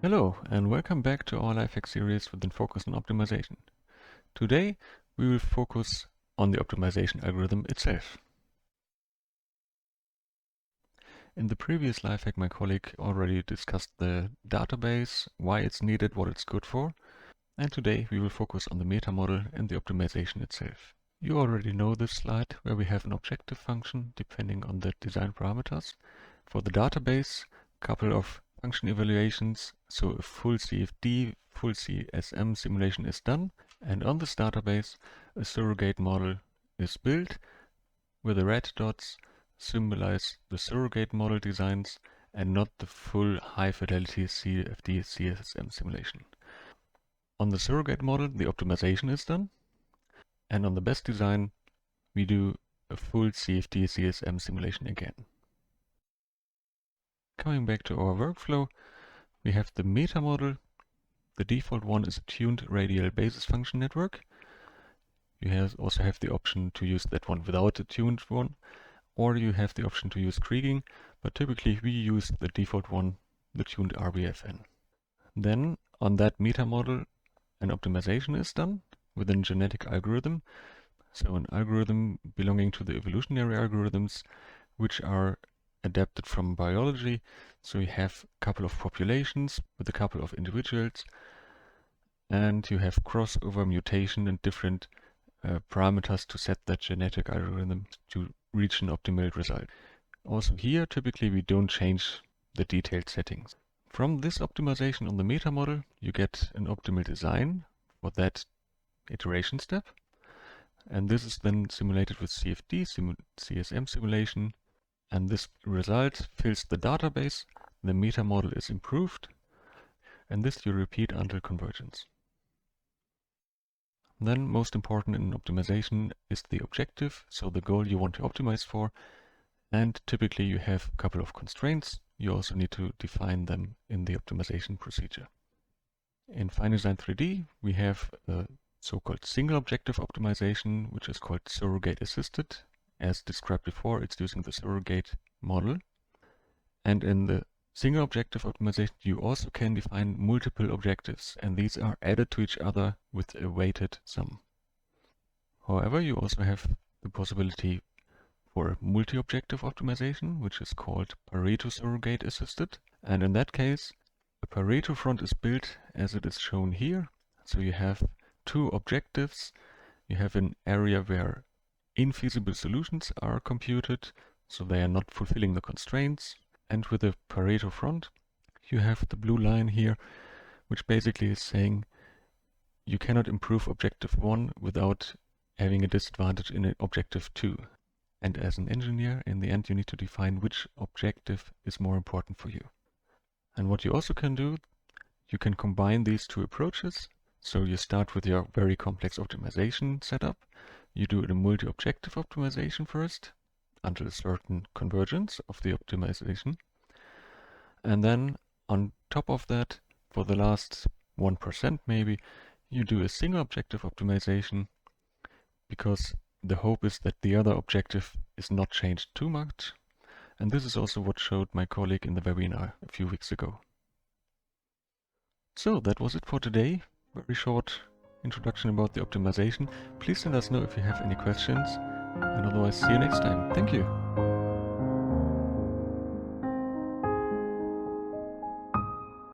Hello, and welcome back to our Lifehack series with a focus on optimization. Today, we will focus on the optimization algorithm itself. In the previous Lifehack, my colleague already discussed the database, why it's needed, what it's good for, and today we will focus on the meta model and the optimization itself. You already know this slide where we have an objective function depending on the design parameters. For the database, a couple of function evaluations, so a full CFD, full CSM simulation is done, and on this database a surrogate model is built where the red dots symbolize the surrogate model designs and not the full high fidelity CFD CSM simulation. On the surrogate model the optimization is done, and on the best design we do a full CFD CSM simulation again. Coming back to our workflow, we have the meta model. The default one is a tuned radial basis function network. You also have the option to use that one without a tuned one, or you have the option to use kriging, but typically we use the default one, the tuned RBFN. Then on that meta model an optimization is done with a genetic algorithm, so an algorithm belonging to the evolutionary algorithms which are adapted from biology. So you have a couple of populations with a couple of individuals, and you have crossover mutation and different parameters to set that genetic algorithm to reach an optimal result. Also here, typically we don't change the detailed settings. From this optimization on the meta model, you get an optimal design for that iteration step. And this is then simulated with CFD, CSM simulation. And this result fills the database, the meta model is improved, and this you repeat until convergence. Then most important in optimization is the objective, so the goal you want to optimize for, and typically you have a couple of constraints. You also need to define them in the optimization procedure. In Fine Design 3D we have a so-called single-objective optimization, which is called surrogate-assisted. As described before, it's using the surrogate model. And in the single objective optimization, you also can define multiple objectives, and these are added to each other with a weighted sum. However, you also have the possibility for a multi-objective optimization, which is called Pareto surrogate-assisted. And in that case, a Pareto front is built as it is shown here. So you have two objectives. You have an area where infeasible solutions are computed, so they are not fulfilling the constraints. And with a Pareto front, you have the blue line here, which basically is saying you cannot improve objective 1 without having a disadvantage in objective 2. And as an engineer, in the end, you need to define which objective is more important for you. And what you also can do, you can combine these two approaches. So you start with your very complex optimization setup. You do a multi-objective optimization first until a certain convergence of the optimization. And then on top of that, for the last 1% maybe, you do a single objective optimization, because the hope is that the other objective is not changed too much. And this is also what showed my colleague in the webinar a few weeks ago. So that was it for today. Very short introduction about the optimization. Please let us know if you have any questions, and otherwise see you next time. Thank you.